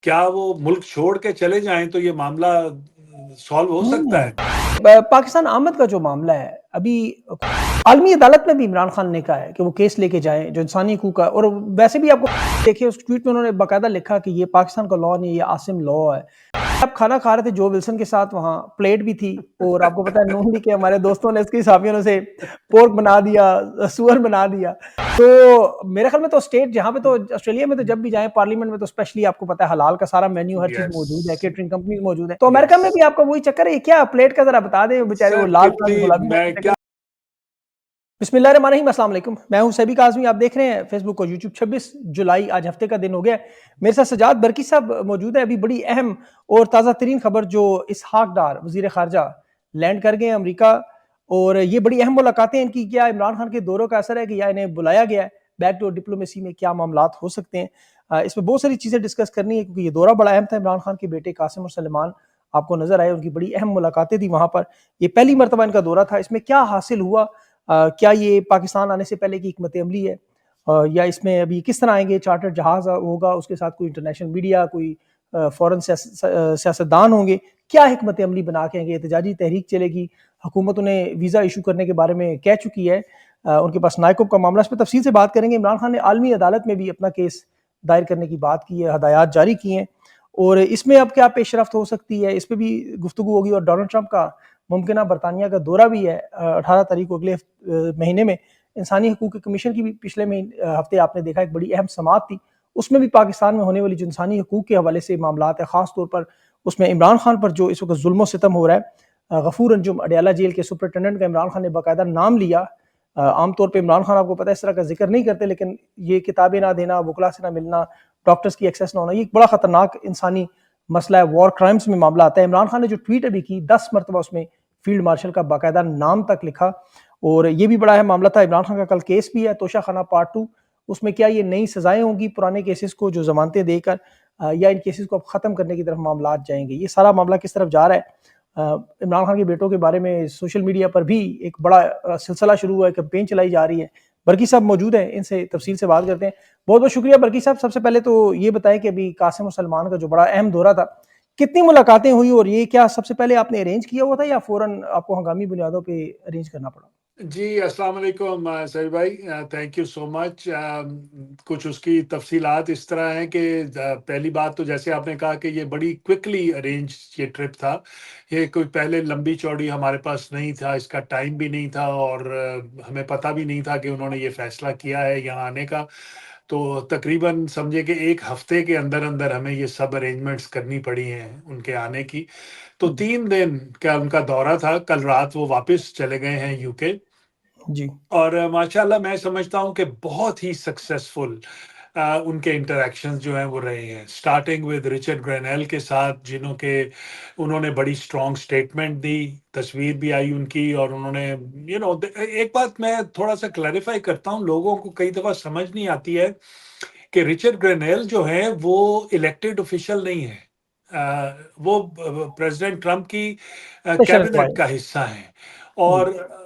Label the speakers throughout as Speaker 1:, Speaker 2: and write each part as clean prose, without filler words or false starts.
Speaker 1: क्या वो मुल्क छोड़ के चले जाएँ तो ये मामला सॉल्व हो सकता
Speaker 2: हुँ।
Speaker 1: है?
Speaker 2: पाकिस्तान आमद का जो मामला है, अभी आलमी अदालत में भी इमरान खान ने कहा है कि वो केस लेके जाएँ, जो इंसानी हकूक का। और वैसे भी आपको देखिए उस ट्वीट में उन्होंने बाकायदा लिखा कि ये पाकिस्तान का लॉ नहीं है, ये आसिम लॉ है। आप खाना खा रहे थे जो विल्सन के साथ, वहाँ प्लेट भी थी और आपको पता है नून के हमारे दोस्तों ने इसकी सामियों से पोर्क बना दिया, सूअर बना दिया। तो मेरे ख्याल में तो स्टेट जहाँ पे तो ऑस्ट्रेलिया में तो जब भी जाएँ पार्लियामेंट में तो स्पेशली आपको पता है हलाल का सारा मेन्यू हर चीज़ मौजूद है,
Speaker 1: यस,
Speaker 2: केटरिंग कंपनीज़ मौजूद है। तो अमेरिका में
Speaker 1: यस।
Speaker 2: भी आपका वही चक्कर है, ये क्या प्लेट का ज़रा बता दें बेचारे वो
Speaker 1: सर
Speaker 2: लाल
Speaker 1: कितनी
Speaker 2: गुलाबी रंग
Speaker 1: मैं
Speaker 2: के
Speaker 1: क्या
Speaker 2: चक्कर। बिस्मिल्लाहिर्रहमानिर्रहीम, अस्सलाम वालेकुम। मैं हूं सैबी काज़मी, आप देख रहे हैं फेसबुक और यूट्यूब। 26 जुलाई आज हफ्ते का दिन हो गया है। मेरे साथ सजाद बरकी साहब मौजूद है। अभी बड़ी अहम और ताज़ा तरीन खबर जो इसहाक डार वज़ीर ख़ारजा लैंड कर गए हैं अमेरिका। और ये बड़ी अहम मुलाकातें इनकी, क्या इमरान खान के दौरों का असर है कि या इन्हें बुलाया गया है बैक टू डिप्लोमेसी में, क्या मामलात हो सकते हैं। इसमें बहुत सारी चीज़ें डिस्कस करनी है क्योंकि ये दौरा बड़ा अहम था। इमरान खान के बेटे कासिम और सलमान आपको नजर आए, उनकी बड़ी अहम मुलाकातें थी वहां पर। ये पहली मरतबा इनका दौरा था। इसमें क्या हासिल हुआ, क्या ये पाकिस्तान आने से पहले की हिकमत अमली है, या इसमें अभी किस तरह आएंगे, चार्टर्ड जहाज होगा, उसके साथ कोई इंटरनेशनल मीडिया, कोई फॉरेन सियासतदान होंगे, क्या हिकमत अमली बना के आएंगे, एहतजाजी तहरीक चलेगी, हुकूमत उन्हें वीज़ा इशू करने के बारे में कह चुकी है, उनके पास नायकोब का मामला। इस पर तफसील से बात करेंगे। इमरान खान ने आलमी अदालत में भी अपना केस दायर करने की बात की है, हदायत जारी की हैं, और इसमें अब क्या पेशरफ्त हो सकती है, इस पर भी गुफ्तगू होगी। और डोनाल्ड ट्रंप का मुमकिन बरतानिया का दौरा भी है 18 तारीख को, अगले महीने में। इंसानी हकूक कमीशन की भी पिछले हफ्ते आपने देखा एक बड़ी अहम समात थी, उसमें भी पाकिस्तान में होने वाली जो इंसानी हकूक के हवाले से मामला है, ख़ास तौर पर उसमें इमरान खान पर जो इस वक्त जुल्म सितम हो रहा है। गफूर अंजुम अडयाला जेल के सुपरिटेंडेंट का इमरान खान ने बाकायदा नाम लिया। आमतौर पर इमरान खान आपको पता है इस तरह का जिक्र नहीं करते, लेकिन ये किताबें ना देना, वकला से ना मिलना, डॉक्टर्स की एक्सेस ना होना, ये एक बड़ा खतरनाक इंसानी मसला है। वॉर क्राइम्स में मामला आता है। इमरान खान ने जो ट्वीट अभी की, 10 मरतबा उसमें फील्ड मार्शल का बाकायदा नाम तक लिखा। और ये भी बड़ा है मामला था। इमरान खान का कल केस भी है, तोशा खाना पार्ट 2। उसमें क्या ये नई सजाएं होंगी पुराने केसेस को जो जमानतें देकर, या इन केसेस को अब खत्म करने की तरफ मामला जाएंगे, ये सारा मामला किस तरफ जा रहा है। इमरान खान के बेटों के बारे में सोशल मीडिया पर भी एक बड़ा सिलसिला शुरू हुआ है, कैंपेन चलाई जा रही है। बरकी साहब मौजूद हैं, इनसे तफसील से बात करते हैं। बहुत बहुत शुक्रिया बरकी साहब। सबसे पहले तो ये बताएं कि अभी कासिम और सलमान का जो बड़ा अहम दौरा था, कितनी मुलाकातें हुई, और ये क्या सबसे पहले आपने अरेंज किया हुआ था या फौरन आपको हंगामी बुनियादों पे अरेंज करना पड़ा?
Speaker 1: जी, अस्सलाम वालेकुम सईद भाई, थैंक यू सो मच। कुछ उसकी तफ़सीलात इस तरह हैं कि पहली बात तो जैसे आपने कहा कि ये बड़ी क्विकली अरेंज ये ट्रिप था। ये कोई पहले लंबी-चौड़ी हमारे पास नहीं था, इसका टाइम भी नहीं था और हमें पता भी नहीं था कि उन्होंने ये फ़ैसला किया है यहाँ आने का। तो तकरीबन समझिए कि 1 हफ़्ते के अंदर-अंदर हमें ये सब अरेंजमेंट्स करनी पड़ी हैं उनके आने की। तो
Speaker 2: जी।
Speaker 1: 3 दिन का उनका दौरा था, कल रात वो वापस चले गए हैं यूके।
Speaker 2: जी।
Speaker 1: और माशाल्लाह मैं समझता हूँ कि बहुत ही सक्सेसफुल उनके इंटरैक्शंस जो हैं वो रहे हैं। स्टार्टिंग विद रिचर्ड ग्रेनेल के साथ, जिन्हों के उन्होंने बड़ी स्ट्रॉन्ग स्टेटमेंट दी, तस्वीर भी आई उनकी और उन्होंने एक बात मैं थोड़ा-सा क्लैरिफ़ाई करता हूँ, लोगों को कई दफ़ा समझ नहीं आती है कि रिचर्ड ग्रेनेल जो हैं वो इलेक्टेड ऑफ़िशियल नहीं है। वो ब प्रेज़िडेंट ट्रंप की
Speaker 2: स्पेशल
Speaker 1: कैबिनेट
Speaker 2: एडवाइस।
Speaker 1: का हिस्सा हैं।
Speaker 2: जी।
Speaker 1: और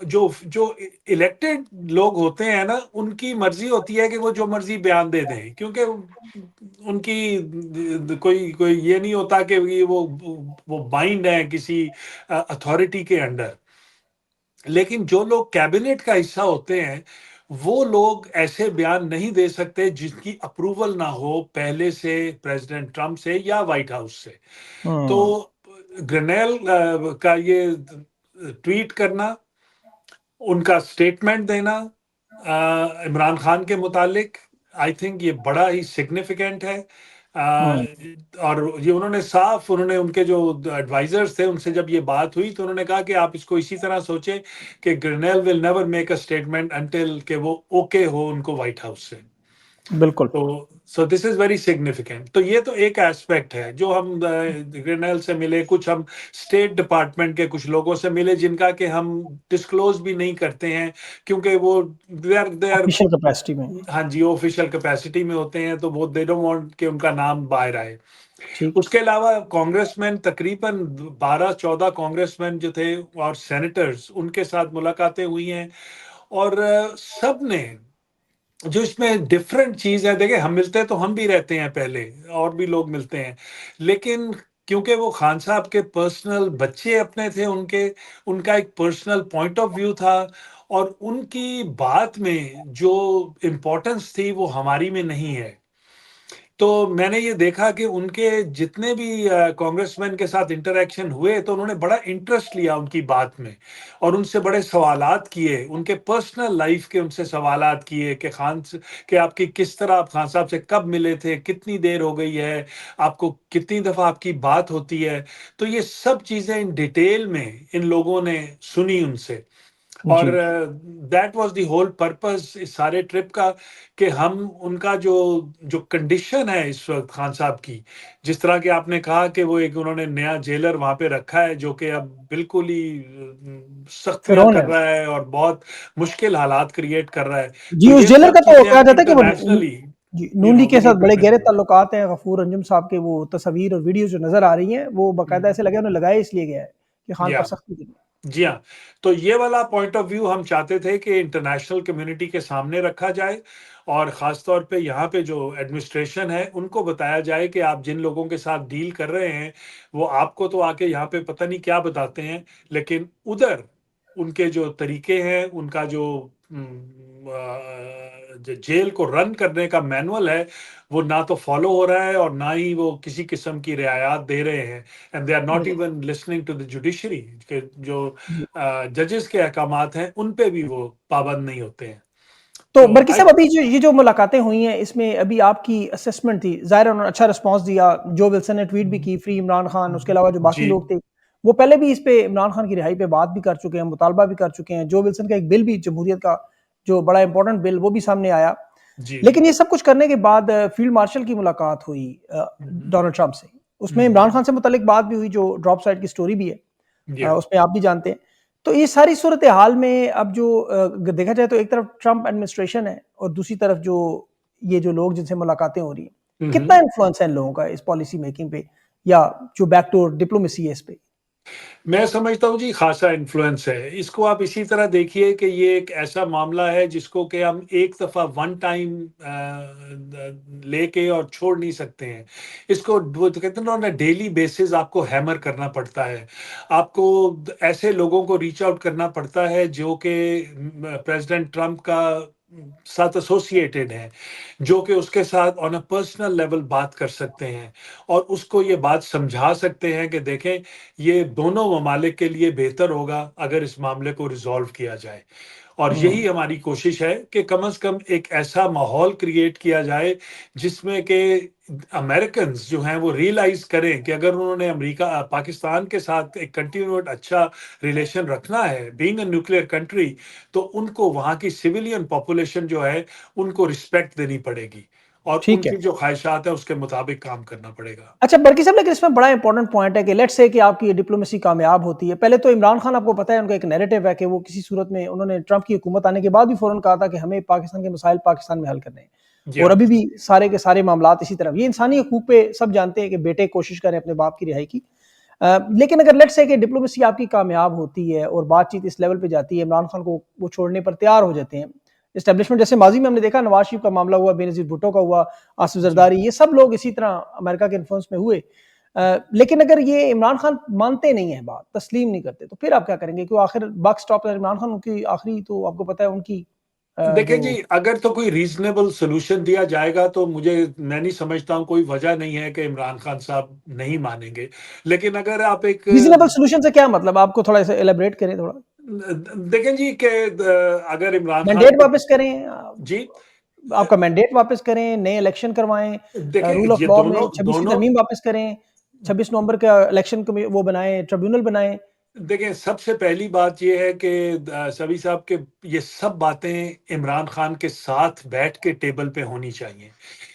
Speaker 1: जो जो इलेक्टेड लोग होते हैं ना, उनकी मर्जी होती है कि वो जो मर्जी बयान दे दें, क्योंकि उनकी कोई कोई ये नहीं होता कि ये वो बाइंड है किसी अथॉरिटी के अंडर। लेकिन जो लोग कैबिनेट का हिस्सा होते हैं, वो लोग ऐसे बयान नहीं दे सकते जिसकी अप्रूवल ना हो पहले से प्रेसिडेंट ट्रंप से या व्हाइट हाउस से। तो
Speaker 2: हम्म।
Speaker 1: ग्रेनेल का ये ट्वीट करना, उनका स्टेटमेंट देना इमरान खान के मुतालिक, आई थिंक ये बड़ा ही सिग्निफिकेंट है।
Speaker 2: हम्म।
Speaker 1: और ये उन्होंने उनके जो एडवाइजर्स थे उनसे जब ये बात हुई तो उन्होंने कहा कि आप इसको इसी तरह सोचें कि Grenell will never make a statement until के वो ओके हो उनको व्हाइट हाउस से।
Speaker 2: बिल्कुल।
Speaker 1: तो so this is very significant. तो ये तो एक एस्पेक्ट है जो हम ग्रेनेल से मिले, कुछ हम स्टेट डिपार्टमेंट के कुछ लोगों से मिले जिनका कि हम डिस्क्लोज भी नहीं करते हैं क्योंकि वो दे आर
Speaker 2: ऑफिशियल कैपेसिटी में।
Speaker 1: हाँ जी, ऑफिशियल कैपेसिटी में होते हैं, तो वो दे डोंट वांट कि उनका नाम बाहर आए।
Speaker 2: ठीक।
Speaker 1: उसके अलावा कांग्रेसमैन तकरीबन 12-14 कांग्रेसमैन जो थे और सेनेटर्स, उनके साथ मुलाकातें हुई हैं और सब ने जो इसमें डिफरेंट चीज़ है, देखिए हम मिलते तो हम भी रहते हैं पहले, और भी लोग मिलते हैं। लेकिन क्योंकि वो खान साहब के पर्सनल बच्चे अपने थे उनके, उनका एक पर्सनल पॉइंट ऑफ व्यू था, और उनकी बात में जो इम्पोर्टेंस थी वो हमारी में नहीं है। तो मैंने ये देखा कि उनके जितने भी कांग्रेसमैन के साथ इंटरैक्शन हुए, तो उन्होंने बड़ा इंटरेस्ट लिया उनकी बात में, और उनसे बड़े सवालात किए, उनके पर्सनल लाइफ के उनसे सवालात किए कि कि आपकी किस तरह, आप खान साहब से कब मिले थे, कितनी देर हो गई है, आपको कितनी दफ़ा आपकी बात होती है। तो ये सब चीज़ें इन डिटेल में इन लोगों ने सुनी उनसे। और
Speaker 2: जी।
Speaker 1: That was the whole purpose इस सारे ट्रिप का, कि हम उनका जो जो कंडीशन है इस वक्त खान साहब की, जिस तरह की आपने कहा कि वो एक उन्होंने नया जेलर वहां पे रखा है जो कि अब बिल्कुल ही सख्तियां
Speaker 2: फ़िरौन
Speaker 1: कर
Speaker 2: है।
Speaker 1: रहा है और बहुत मुश्किल हालात क्रिएट कर रहा है।
Speaker 2: जी,
Speaker 1: तो
Speaker 2: उस
Speaker 1: ये
Speaker 2: जेलर
Speaker 1: सब
Speaker 2: का तो
Speaker 1: चीजें
Speaker 2: कहा
Speaker 1: हम
Speaker 2: जाता है कि वो
Speaker 1: इंटरनेशनली
Speaker 2: जी, नून लीग के
Speaker 1: वी
Speaker 2: साथ
Speaker 1: नीड टू
Speaker 2: बड़े गहरे
Speaker 1: कन्वे।
Speaker 2: ताल्लुकात हैं। गफूर अंजुम साहब के वो तस्वीर और वीडियो जो नज़र आ रही हैं, वो बाकायदा ऐसे लगे उन्हें लगाया इसलिए गया है कि खान पर
Speaker 1: या
Speaker 2: सख्ती करनी।
Speaker 1: जी हाँ, तो ये वाला पॉइंट ऑफ व्यू हम चाहते थे कि इंटरनेशनल कम्युनिटी के सामने रखा जाए, और ख़ास तौर पे यहाँ पे जो एडमिनिस्ट्रेशन है, उनको बताया जाए कि आप जिन लोगों के साथ डील कर रहे हैं, वो आपको तो आके यहाँ पे पता नहीं क्या बताते हैं, लेकिन उधर उनके जो तरीके हैं, उनका जो जेल को रन करने का मैनुअल है, वो ना तो फॉलो हो रहा है, और ना ही वो किसी किस्म की रियायत दे रहे हैं। एंड दे आर नॉट
Speaker 2: बिल्कुल।
Speaker 1: Even listening to the judiciary, के जो
Speaker 2: जी।
Speaker 1: जजेस के अहकामात हैं, उन पे भी वो पाबंद नहीं होते हैं।
Speaker 2: तो
Speaker 1: तो
Speaker 2: बल्कि
Speaker 1: आई
Speaker 2: साहब, अभी जो ये जो मुलाकातें हुई हैं, इसमें अभी आपकी असेसमेंट थी, ज़ाहिर है उन्होंने अच्छा रिस्पॉन्स दिया, जो विल्सन ने ट्वीट भी की, फ्री इमरान खान, उसके अलावा जो बाकी
Speaker 1: जी,
Speaker 2: लोग थे, वो पहले भी इस पे इमरान खान की रिहाई पे बात भी कर चुके हैं, मुतालबा भी कर चुके हैं। जो विल्सन का एक बिल भी जमहूरियत का, जो बड़ा इंपॉर्टेंट बिल, वो भी सामने आया।
Speaker 1: जी,
Speaker 2: लेकिन ये सब कुछ करने के बाद फील्ड मार्शल की मुलाकात हुई
Speaker 1: हम्म,
Speaker 2: डोनाल्ड ट्रंप से। उसमें इमरान
Speaker 1: हम्म,
Speaker 2: खान से मुतल्लिक बात भी हुई, जो ड्रॉप साइड की स्टोरी भी है।
Speaker 1: या
Speaker 2: उसमें आप भी जानते हैं। तो ये सारी सूरत हाल में अब जो देखा जाए तो एक तरफ ट्रंप एडमिनिस्ट्रेशन है और दूसरी तरफ जो ये जो लोग जिनसे मुलाकातें हो रही हैं, कितना
Speaker 1: हम्म।
Speaker 2: इन्फ्लुएंस है इन लोगों का इस पॉलिसी मेकिंग पे, या जो बैकडोर डिप्लोमेसी है इस पे?
Speaker 1: मैं समझता हूँ जी, खासा इन्फ्लुएंस है। इसको आप इसी तरह देखिए कि ये एक ऐसा मामला है जिसको कि हम एक दफ़ा वन टाइम लेके और छोड़ नहीं सकते हैं। इसको वो तो कहते हैं ना, डेली बेसिस आपको हैमर करना पड़ता है। आपको ऐसे लोगों को रीच आउट करना पड़ता है जो कि प्रेसिडेंट ट्रंप का साथ एसोसिएटेड हैं, जो कि उसके साथ ऑन अ पर्सनल लेवल बात कर सकते हैं, और उसको ये बात समझा सकते हैं कि देखें, ये दोनों ममालिक के लिए बेहतर होगा अगर इस मामले को रिजॉल्व किया जाए। और यही
Speaker 2: हम्म।
Speaker 1: हमारी कोशिश है कि कम से कम एक ऐसा माहौल क्रिएट किया जाए जिसमें कि अमेरिकन्स जो हैं वो रियलाइज करें कि अगर उन्होंने अमेरिका पाकिस्तान के साथ एक कंटिन्यूड अच्छा रिलेशन रखना है, बीइंग अ न्यूक्लियर कंट्री, तो उनको वहाँ की सिविलियन पॉपुलेशन जो है, उनको रिस्पेक्ट देनी पड़ेगी, और
Speaker 2: ठीक है।
Speaker 1: उनकी जो ख्वाहिशात है उसके मुताबिक काम करना पड़ेगा।
Speaker 2: अच्छा बल्कि साहब, लेकिन इसमें बड़ा इंपॉर्टेंट पॉइंट है कि लेट्स से कि आपकी डिप्लोमेसी कामयाब होती है। पहले तो इमरान खान, आपको पता है उनका एक नैरेटिव है कि वो किसी सूरत में, उन्होंने ट्रंप की हुकूमत आने के बाद भी फौरन कहा था कि हमें पाकिस्तान के मसाइल पाकिस्तान में हल करने हैं,
Speaker 1: जी
Speaker 2: और
Speaker 1: हाँ।
Speaker 2: अभी भी सारे के सारे मामलात इसी तरफ। ये इंसानी हकूक पे सब जानते हैं कि बेटे कोशिश करें अपने बाप की रिहाई की। लेकिन अगर लेट्स से कि डिप्लोमेसी आपकी कामयाब होती है और बातचीत इस लेवल पे जाती है, इमरान खान को वो छोड़ने पर तैयार हो जाते हैं एस्टेब्लिशमेंट, जैसे माजी में हमने देखा नवाज शरीफ का मामला हुआ, बेनजीर भुट्टो का हुआ, आसिफ
Speaker 1: जी।
Speaker 2: जरदारी, ये सब लोग इसी तरह अमेरिका के इन्फ्लुएंस में हुए। लेकिन अगर ये इमरान खान मानते नहीं है, बात तस्लीम नहीं करते, तो फिर आप क्या करेंगे? क्यों आखिर बक स्टॉप है इमरान खान, उनकी आखिरी तो आपको पता है उनकी
Speaker 1: देखिए
Speaker 2: जो
Speaker 1: जी, अगर तो कोई रीजनेबल सोल्यूशन दिया जाएगा, तो मैं नहीं समझता हूँ, कोई वजह नहीं है कि इमरान खान साहब नहीं मानेंगे। लेकिन अगर आप एक
Speaker 2: रीजनेबल सोल्यूशन से क्या मतलब, आपको थोड़ा सा एलेबरेट करें थोड़ा।
Speaker 1: देखें जी कि अगर इमरान खान
Speaker 2: मैंडेट
Speaker 1: को
Speaker 2: वापस करें,
Speaker 1: जी,
Speaker 2: आपका मैंडेट वापस करें, नए इलेक्शन करवाएं,
Speaker 1: देखें
Speaker 2: रूल ऑफ
Speaker 1: ये
Speaker 2: लॉ
Speaker 1: दोनों
Speaker 2: में 26वीं
Speaker 1: दोनों
Speaker 2: तरमीम वापस करें, 26 नवंबर का इलेक्शन वो बनाएं, ट्रिब्यूनल बनाएं।
Speaker 1: देखें, सबसे पहली बात यह है कि सभी साहब के ये सब बातें इमरान खान के साथ बैठ के टेबल पे होनी चाहिए।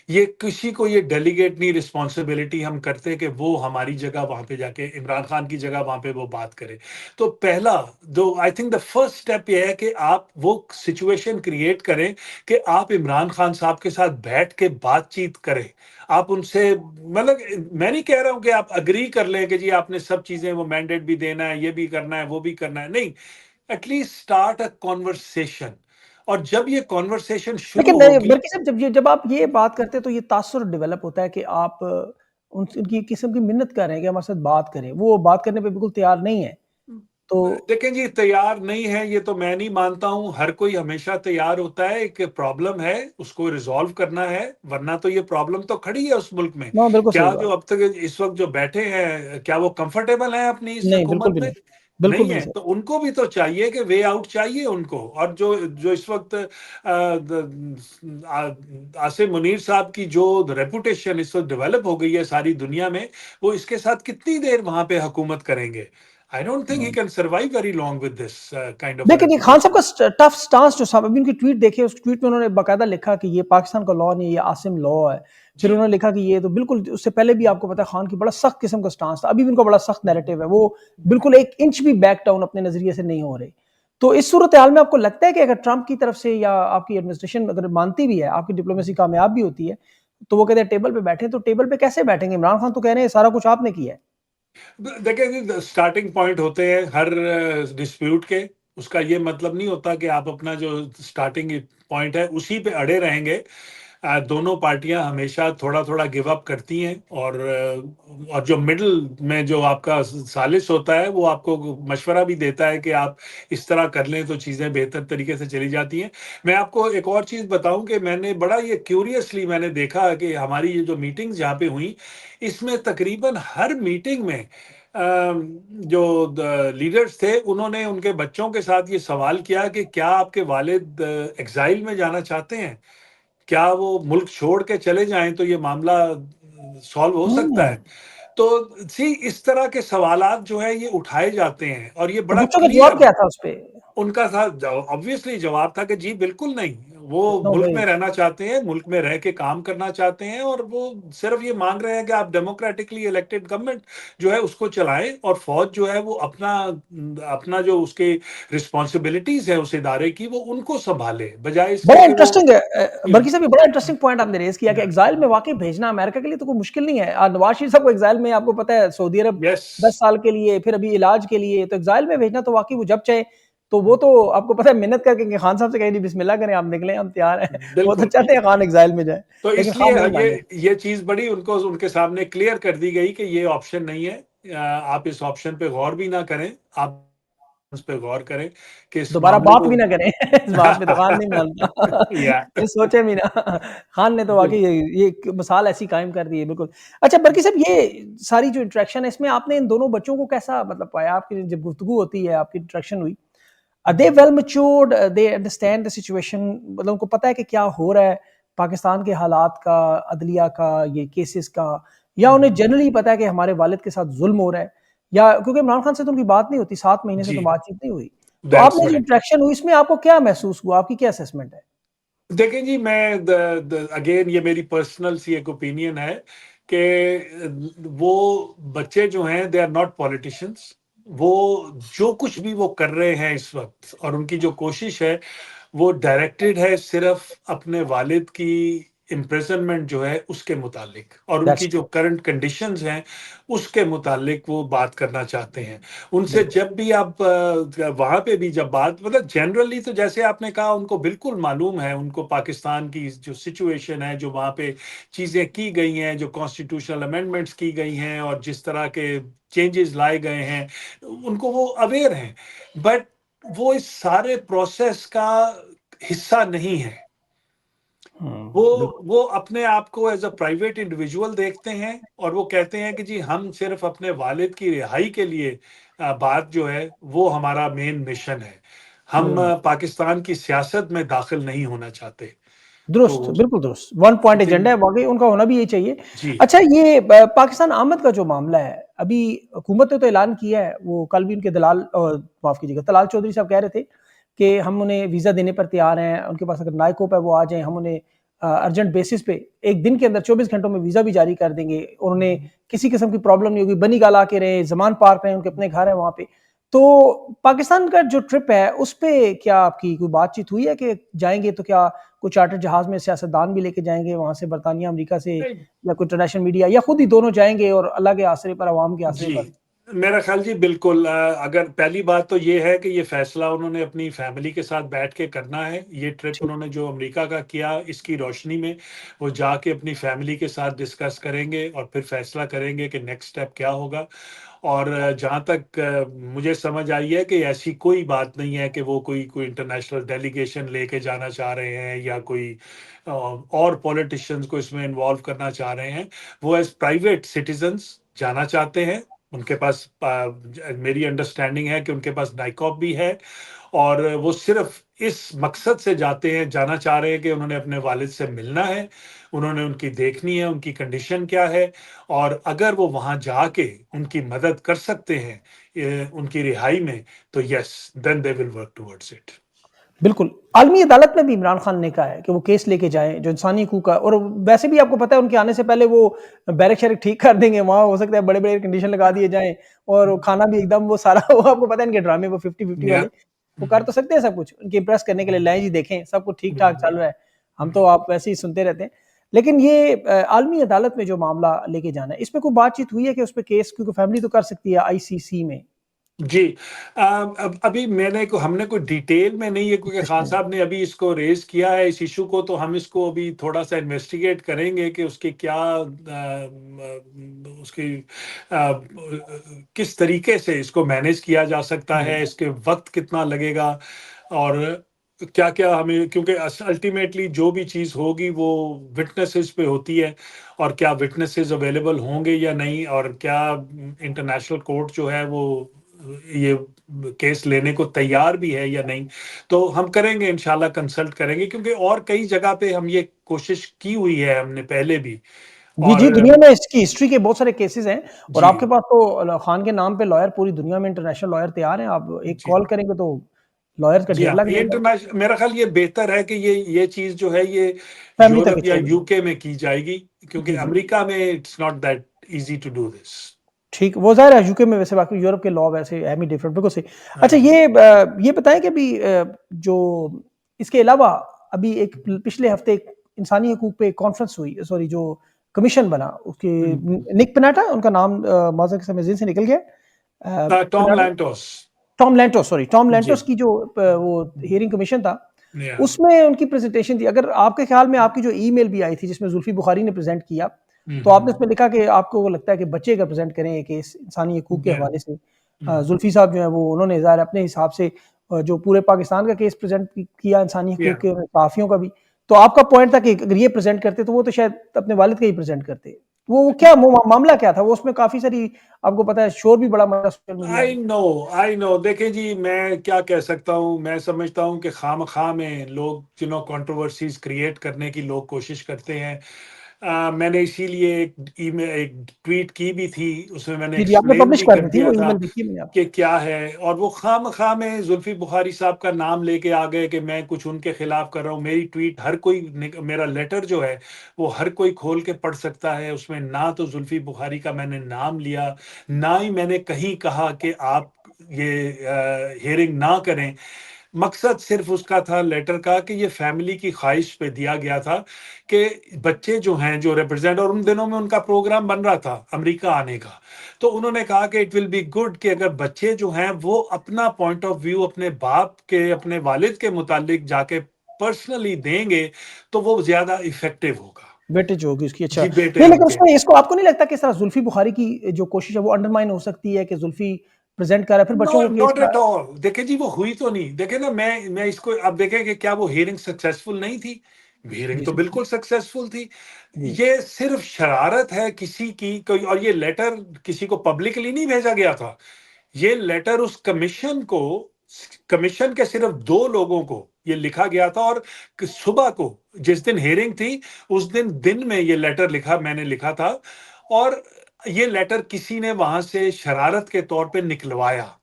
Speaker 1: ये किसी को ये डेलीगेट नहीं रिस्पॉन्सिबिलिटी हम करते कि वो हमारी जगह वहां पे जाके, इमरान खान की जगह वहां पे वो बात करे। तो पहला, दो I think the first step ये है कि आप वो सिचुएशन क्रिएट करें कि आप इमरान खान साहब के साथ बैठ के बातचीत करें। आप उनसे, मतलब मैं नहीं कह रहा हूं कि आप अग्री कर लें कि जी आपने सब चीजें, वो मैंडेट भी देना है, ये भी करना है, वो भी करना है, नहीं। At least start a conversation. और जब ये कॉन्वर्सेशन शुरू
Speaker 2: लेकिन
Speaker 1: होगी,
Speaker 2: बल्कि साहब जब आप ये बात करते हैं तो ये तासुर डेवलप होता है कि आप उनकी किस्म की मिन्नत कर रहे हैं कि हमारे साथ बात करें, वो बात करने पे बिल्कुल तैयार नहीं है। तो
Speaker 1: देखें जी, तैयार नहीं है ये तो मैं नहीं मानता हूँ। हर कोई हमेशा तैयार होता है। एक प्रॉब्लम है, उसको रिजॉल्व करना है, वरना तो ये प्रॉब्लम तो खड़ी है उस मुल्क में।
Speaker 2: हाँ, बिल्कुल सही
Speaker 1: क्या
Speaker 2: बात।
Speaker 1: जो अब तक इस वक्त जो बैठे हैं, क्या वो कंफर्टेबल हैं अपनी इस
Speaker 2: नहीं, बिल्कुल
Speaker 1: हुकूमत
Speaker 2: भी
Speaker 1: में?
Speaker 2: नहीं। बिल्कुल
Speaker 1: नहीं
Speaker 2: भी नहीं
Speaker 1: है।
Speaker 2: सर।
Speaker 1: तो उनको भी तो चाहिए कि वे आउट चाहिए उनको। और जो जो इस वक्त आसिम मुनीर साहब की जो रेपुटेशन इस वक्त डेवलप हो गई है सारी दुनिया में, वो इसके साथ कितनी देर वहां पे हुकूमत करेंगे? I don't think he
Speaker 2: hmm.
Speaker 1: Can survive very long with this kind of a
Speaker 2: देखिए, खान साहब
Speaker 1: रेपुटेशन।
Speaker 2: का टफ स्टांस जो साहब अभी उनकी ट्वीट देखिए, उस ट्वीट में उन्होंने बाकायदा लिखा कि ये पाकिस्तान का लॉ नहीं है, ये आसिम लॉ है। फिर
Speaker 1: जी।
Speaker 2: उन्होंने लिखा कि ये तो बिल्कुल, उससे पहले भी आपको पता है खान की बड़ा सख्त किस्म का स्टांस था, अभी भी उनका बड़ा सख्त नैरेटिव है, वो बिल्कुल एक इंच भी बैक डाउन अपने नजरिए से नहीं हो रहे। तो इस सूरत हाल में आपको लगता है कि अगर ट्रंप की तरफ से या आपकी एडमिनिस्ट्रेशन अगर मानती भी है, आपकी डिप्लोमेसी कामयाब भी होती है, तो वो कहते हैं टेबल पे बैठे, तो टेबल पे कैसे बैठेंगे? इमरान खान तो कह रहे हैं सारा कुछ आपने किया है।
Speaker 1: देखिए, स्टार्टिंग पॉइंट होते हैं हर डिस्प्यूट के। उसका ये मतलब नहीं होता कि आप अपना जो स्टार्टिंग पॉइंट है उसी पे अड़े रहेंगे। दोनों पार्टियां हमेशा थोड़ा थोड़ा गिव अप करती हैं, और जो मिडिल में जो आपका सालिस होता है वो आपको मशवरा भी देता है कि आप इस तरह कर लें तो चीज़ें बेहतर तरीके से चली जाती हैं। मैं आपको एक और चीज़ बताऊं कि मैंने बड़ा ये क्यूरियसली मैंने देखा कि हमारी ये जो मीटिंग्स जहाँ पे हुई, इसमें तकरीबन हर मीटिंग में जो लीडर्स थे उन्होंने उनके बच्चों के साथ ये सवाल किया कि क्या आपके वालिद एग्जाइल में जाना चाहते हैं? क्या वो मुल्क छोड़ के चले जाएं तो ये मामला सॉल्व हो सकता
Speaker 2: हम्म।
Speaker 1: है? तो सी इस तरह के सवालात जो है ये उठाए जाते हैं, और ये
Speaker 2: तो
Speaker 1: बड़ा
Speaker 2: बच्चों का जवाब
Speaker 1: क्लियर
Speaker 2: क्या था उस पे?
Speaker 1: उनका था। ऑब्वियसली जवाब था कि जी बिल्कुल नहीं, वो
Speaker 2: नो
Speaker 1: मुल्क
Speaker 2: वे।
Speaker 1: में रहना चाहते हैं, मुल्क में रह के काम करना चाहते हैं, और वो सिर्फ ये मांग रहे हैं कि आप डेमोक्रेटिकली इलेक्टेड गवर्नमेंट जो है उसको चलाएं, और फौज जो है वो अपना अपना जो उसके रिस्पॉन्सिबिलिटीज है उस इदारे की वो उनको संभाले, बजाय इसके
Speaker 2: बड़ा
Speaker 1: कि वो
Speaker 2: इंटरेस्टिंग है
Speaker 1: यू नो
Speaker 2: बल्कि साहब, ये बड़ा इंटरेस्टिंग पॉइंट आपने रेज किया कि एग्जाइल में वाकई भेजना अमेरिका के लिए तो कोई मुश्किल नहीं है। नवाज शरीफ साहब को एग्जाइल में आपको पता है सऊदी अरब
Speaker 1: यस
Speaker 2: 10 साल के लिए, फिर अभी इलाज के लिए, तो एग्जाइल में भेजना तो वाकई वो जब चाहे, तो वो तो आपको पता है मेहनत करके कि खान साहब से कहीं नहीं बिस्मिल्लाह करें आप निकले हम तैयार हैं। वो तो
Speaker 1: बिल्कुल।
Speaker 2: चाहते हैं खान एग्जाइल में जाए,
Speaker 1: तो
Speaker 2: लेकिन
Speaker 1: इसलिए
Speaker 2: खान नहीं
Speaker 1: ये
Speaker 2: माने।
Speaker 1: ये चीज बड़ी उनको उनके सामने क्लियर कर दी गई कि ये ऑप्शन नहीं है। आप इस ऑप्शन पे गौर भी ना करें, आप उस पे गौर करें कि इस
Speaker 2: दोबारा
Speaker 1: मामले
Speaker 2: बात
Speaker 1: को
Speaker 2: भी ना करें इस बात पे, तो खान नहीं मानता।
Speaker 1: या
Speaker 2: ये सोचे भी ना। खान ने तो वाकई ये एक मिसाल ऐसी कायम कर दी है, बिल्कुल। अच्छा बल्कि साहब, ये सारी जो इंटरेक्शन है इसमें आपने इन दोनों बच्चों को कैसा मतलब पाया? आपकी जब गुफ्तगू होती है, आपकी इंटरेक्शन हुई, are they well matured, they understand the situation, मतलब उनको पता है कि क्या हो रहा है पाकिस्तान के हालात का, अदलिया का, ये केसेस का, या उन्हें जनरली पता है कि हमारे वालिद के साथ जुल्म हो रहा है? या क्योंकि इमरान खान से तो उनकी बात नहीं होती, 7 महीने से
Speaker 1: जी,
Speaker 2: तो बातचीत नहीं हुई, तो
Speaker 1: दैट्स
Speaker 2: आपने जो
Speaker 1: राइट।
Speaker 2: इंटरेक्शन हुई इसमें आपको क्या महसूस हुआ? आपकी क्या असेसमेंट है?
Speaker 1: देखें जी, मैं अगेन ये मेरी पर्सनल सी एक ओपिनियन है कि वो बच्चे जो हैं दे आर नॉट पॉलिटिशियंस। वो जो कुछ भी वो कर रहे हैं इस वक्त, और उनकी जो कोशिश है वो डायरेक्टेड है सिर्फ अपने वालिद की इम्प्रिजनमेंट जो है उसके मुतालिक, और
Speaker 2: दैट्स
Speaker 1: उनकी जो
Speaker 2: ट्रू।
Speaker 1: करंट कंडीशंस हैं उसके मुतालिक वो बात करना चाहते हैं। उनसे
Speaker 2: बिल्कुल।
Speaker 1: जब भी आप वहाँ पे भी जब बात, मतलब जनरली तो जैसे आपने कहा उनको बिल्कुल मालूम है, उनको पाकिस्तान की जो सिचुएशन है, जो वहाँ पे चीज़ें की गई हैं, जो कॉन्स्टिट्यूशनल अमेंडमेंट्स की गई हैं और जिस तरह के चेंजेस लाए गए हैं, उनको वो अवेयर हैं। बट वो इस सारे प्रोसेस का हिस्सा नहीं है। वो
Speaker 2: बिल्कुल।
Speaker 1: वो अपने आप को एज अ प्राइवेट इंडिविजुअल देखते हैं, और वो कहते हैं कि जी हम सिर्फ अपने वालिद की रिहाई के लिए बात जो है वो हमारा मेन मिशन है। हम
Speaker 2: हम्म।
Speaker 1: पाकिस्तान की सियासत में दाखिल नहीं होना चाहते।
Speaker 2: दुरुस्त,
Speaker 1: तो
Speaker 2: बिल्कुल दुरुस्त। वन पॉइंट
Speaker 1: जी।
Speaker 2: एजेंडा है, वाक़ई उनका होना भी यही चाहिए।
Speaker 1: जी।
Speaker 2: अच्छा, ये पाकिस्तान आमद का जो मामला है, अभी हुकूमत ने तो ऐलान किया है, वो कल भी उनके दलाल माफ़ कीजिएगा, तलाल चौधरी साहब कह रहे थे कि हम उन्हें वीज़ा देने पर तैयार हैं, उनके पास अगर नाइकोप है वो आ जाएँ, हम उन्हें अर्जेंट बेसिस पे 1 दिन के अंदर 24 घंटों में वीज़ा भी जारी कर देंगे। उन्हें किसी किस्म की प्रॉब्लम नहीं होगी, बनीगाला आके रहें, ज़मान पार्क रहें, उनके अपने घर हैं वहाँ पे। तो पाकिस्तान का जो ट्रिप है, उस पे क्या आपकी कोई बातचीत हुई है कि जाएँगे तो क्या कोई चार्टर जहाज में सियासतदान भी लेके जाएँगे वहाँ से, बरतानिया, अमेरिका से,
Speaker 1: नहीं,
Speaker 2: या कोई इंटरनेशनल मीडिया, या खुद ही दोनों जाएँगे और अल्लाह के आसरे पर, अवाम के आसरे
Speaker 1: जी।
Speaker 2: पर?
Speaker 1: मेरा ख़्याल जी बिल्कुल अगर पहली बात तो ये है कि ये फ़ैसला उन्होंने अपनी फ़ैमिली के साथ बैठ के करना है। ये ट्रिप
Speaker 2: ठीक।
Speaker 1: उन्होंने जो अमेरिका का किया, इसकी रोशनी में वो जाके अपनी फ़ैमिली के साथ डिस्कस करेंगे और फिर फ़ैसला करेंगे कि नेक्स्ट स्टेप क्या होगा। और जहाँ तक मुझे समझ आई है कि ऐसी कोई बात नहीं है कि वो कोई कोई इंटरनेशनल डेलीगेशन लेके जाना चाह रहे हैं या कोई और पॉलिटिशियंस को इसमें इन्वॉल्व करना चाह रहे हैं। वो एज़ प्राइवेट सिटिज़न्स जाना चाहते हैं। उनके पास मेरी अंडरस्टैंडिंग है कि उनके पास नाइकॉब भी है और वो सिर्फ इस मकसद से जाते हैं, जाना चाह रहे हैं कि उन्होंने अपने वालिद से मिलना है, उन्होंने उनकी देखनी है, उनकी कंडीशन क्या है और अगर वो वहाँ जाके उनकी मदद कर सकते हैं उनकी रिहाई में, तो yes, then they will work towards it.
Speaker 2: बिल्कुल, आलमी अदालत में भी इमरान खान ने कहा है कि वो केस लेके जाएँ, जो इंसानी हकूक का, और वैसे भी आपको पता है उनके आने से पहले वो बैरक-शैरक ठीक कर देंगे, वहाँ हो सकता है बड़े-बड़े कंडीशन लगा दिए जाएँ और खाना भी एकदम वो सारा वो आपको पता है इनके ड्रामे वो 50-50
Speaker 1: या
Speaker 2: वाले, वो कर तो सकते हैं सब कुछ, उनकी इम्प्रेस करने के लिए लाएँ जी देखें, सब कुछ ठीक-ठाक चल रहा है, हम तो आप वैसे ही सुनते रहते हैं। लेकिन ये आलमी अदालत में जो मामला लेके जाना है, इसमें कोई बातचीत हुई है कि उस पे केस, क्योंकि फैमिली तो कर सकती है आईसीसी में?
Speaker 1: जी। अब अभी हमने कोई डिटेल में नहीं है क्योंकि खान
Speaker 2: इंटरेस्टिंग।
Speaker 1: साहब ने अभी इसको रेज़ किया है इस इश्यू को, तो हम इसको अभी थोड़ा-सा इन्वेस्टिगेट करेंगे कि उसकी क्या उसकी किस तरीके से इसको मैनेज किया जा सकता
Speaker 2: जी।
Speaker 1: है, इसके वक़्त कितना लगेगा और क्या-क्या हमें, क्योंकि अल्टीमेटली जो भी चीज़ होगी वो विटनेसेस पे होती है और क्या विटनेसेस अवेलेबल होंगे या नहीं और क्या इंटरनेशनल कोर्ट जो है वो ये केस लेने को तैयार भी है या नहीं। तो हम करेंगे, इंशाल्लाह कंसल्ट करेंगे क्योंकि और कई जगह पे हम ये कोशिश की हुई है हमने पहले भी
Speaker 2: जी,
Speaker 1: और
Speaker 2: जी, दुनिया में इसकी हिस्ट्री के बहुत सारे केसेज़ हैं और आपके
Speaker 1: जी,
Speaker 2: पास तो खान के नाम पे लॉयर पूरी दुनिया में इंटरनेशनल लॉयर तैयार हैं, आप एक
Speaker 1: जी।
Speaker 2: कॉल करेंगे तो लॉयर्स का
Speaker 1: जी
Speaker 2: ढेर
Speaker 1: हाँ,
Speaker 2: लग
Speaker 1: ये
Speaker 2: जाएगा।
Speaker 1: मेरा ख़्याल ये बेहतर है कि ये चीज़ जो है ये
Speaker 2: फैमिली तक ही
Speaker 1: यूरोप या
Speaker 2: छोड़ दें।
Speaker 1: यूके में की जाएगी क्योंकि
Speaker 2: जी, जी।
Speaker 1: अमेरिका में it's not that easy to do this.
Speaker 2: ठीक, वो ज़ाहिर है यूके में, वैसे बाकी यूरोप के लॉ वैसे है ही डिफरेंट, बिल्कुल सही। अच्छा,
Speaker 1: हाँ।
Speaker 2: ये बताएँ कि अभी जो इसके अलावा अभी एक पिछले हफ्ते एक इंसानी हकूक पे एक कॉन्फ्रेंस हुई, सॉरी, जो कमीशन बना, उसके
Speaker 1: हुँ।
Speaker 2: निक पनाटा उनका नाम माज़र कसम ज़हन से निकल गया।
Speaker 1: टॉम
Speaker 2: पनाटा,
Speaker 1: Lantos.
Speaker 2: Tom Lantos, sorry, Tom
Speaker 1: ji.
Speaker 2: Lantos की जो वो हियरिंग कमीशन था,
Speaker 1: या
Speaker 2: उसमें उनकी प्रेज़ेंटेशन थी। अगर आपके ख़्याल में आपकी जो ईमेल भी आई थी जिसमें ज़ुल्फ़ी बुख़ारी ने प्रेज़ेंट किया,
Speaker 1: हुँ,
Speaker 2: तो आपने
Speaker 1: हुँ।
Speaker 2: उसमें लिखा कि आपको वो लगता है कि बच्चे का प्रेज़ेंट करें ये केस इंसानी हकूक के
Speaker 1: या
Speaker 2: हवाले से।
Speaker 1: हुँ।
Speaker 2: ज़ुल्फ़ी साहब जो हैं वो उन्होंने ज़ाहिर है अपने हिसाब से जो पूरे पाकिस्तान का केस प्रेज़ेंट किया इंसानी
Speaker 1: या
Speaker 2: हकूक के, सहाफ़ियों का भी। तो आपका पॉइंट था कि अगर ये प्रेज़ेंट करते तो वो तो शायद अपने वालिद का ही प्रेज़ेंट करते। वो क्या मामला क्या था? वो उसमें काफ़ी सारी, आपको पता है, शोर भी बड़ा मचा सोशल मीडिया में।
Speaker 1: आई नो देखिए जी, मैं क्या कह सकता हूँ, मैं समझता हूँ कि खामख़ा में लोग कंट्रोवर्सीज़ क्रिएट करने की लोग कोशिश करते हैं। मैंने इसीलिए एक ट्वीट की भी थी, उसमें मैंने
Speaker 2: जी, जी, आपने
Speaker 1: एक्सप्लेन
Speaker 2: पब्लिश
Speaker 1: भी
Speaker 2: कर
Speaker 1: कर
Speaker 2: दी थी,
Speaker 1: दिया
Speaker 2: वो
Speaker 1: था
Speaker 2: ईमेल देखी है मैंने
Speaker 1: कि
Speaker 2: आपकी।
Speaker 1: क्या है और वो खामख़ा में ज़ुल्फ़ी बुख़ारी साहब का नाम लेके आ गए कि मैं कुछ उनके खिलाफ़ कर रहा हूँ। मेरी ट्वीट हर कोई मेरा लेटर जो है, वो हर कोई खोल के पढ़ सकता है। उसमें ना तो ज़ुल्फ़ी बुख़ारी का मैंने नाम लिया, ना ही मैंने कहीं कहा कि आप ये हियरिंग ना करें। मकसद सिर्फ़ उसका था लेटर का कि ये फ़ैमिली की ख़्वाहिश पे दिया गया था कि बच्चे जो हैं, जो रिप्रेज़ेंट, और उन दिनों में उनका प्रोग्राम बन रहा था अमेरिका आने का। तो उन्होंने कहा कि इट विल बी गुड कि अगर बच्चे जो हैं वो अपना पॉइंट ऑफ व्यू अपने बाप के, अपने वालिद के मुतालिक जाके पर्सनली देंगे, तो वो ज़्यादा इफ़ेक्टिव होगा।
Speaker 2: बेटे जो होगी उसकी, अच्छा।
Speaker 1: जी, बेटे
Speaker 2: नहीं, लेकिन
Speaker 1: उनके।
Speaker 2: उसमें इसको आपको नहीं लगता कि इस तरह ज़ुल्फ़ी बुख़ारी की जो कोशिश है वो अंडरमाइन हो सकती है कि ज़ुल्फ़ी प्रेज़ेंट कर रहा है, फिर
Speaker 1: नो
Speaker 2: बच्चों को केस
Speaker 1: नॉट
Speaker 2: का।
Speaker 1: At all. देखिए जी, वो हुई तो नहीं। देखिए ना, मैं इसको अब देखें कि क्या वो हियरिंग सक्सेसफुल नहीं थी? हियरिंग
Speaker 2: जी,
Speaker 1: तो बिल्कुल सक्सेसफुल थी।
Speaker 2: जी।
Speaker 1: ये सिर्फ़ शरारत है किसी की कोई, और ये लेटर किसी को पब्लिकली नहीं भेजा गया था। ये लेटर उस कमीशन के सिर्फ़ 2 लोगों को ये लिखा गया था और सुबह को जिस दिन हियरिंग थी, उस दिन में ये लेटर मैंने लिखा था और ये लेटर किसी ने वहाँ से शरारत के तौर पे निकलवाया।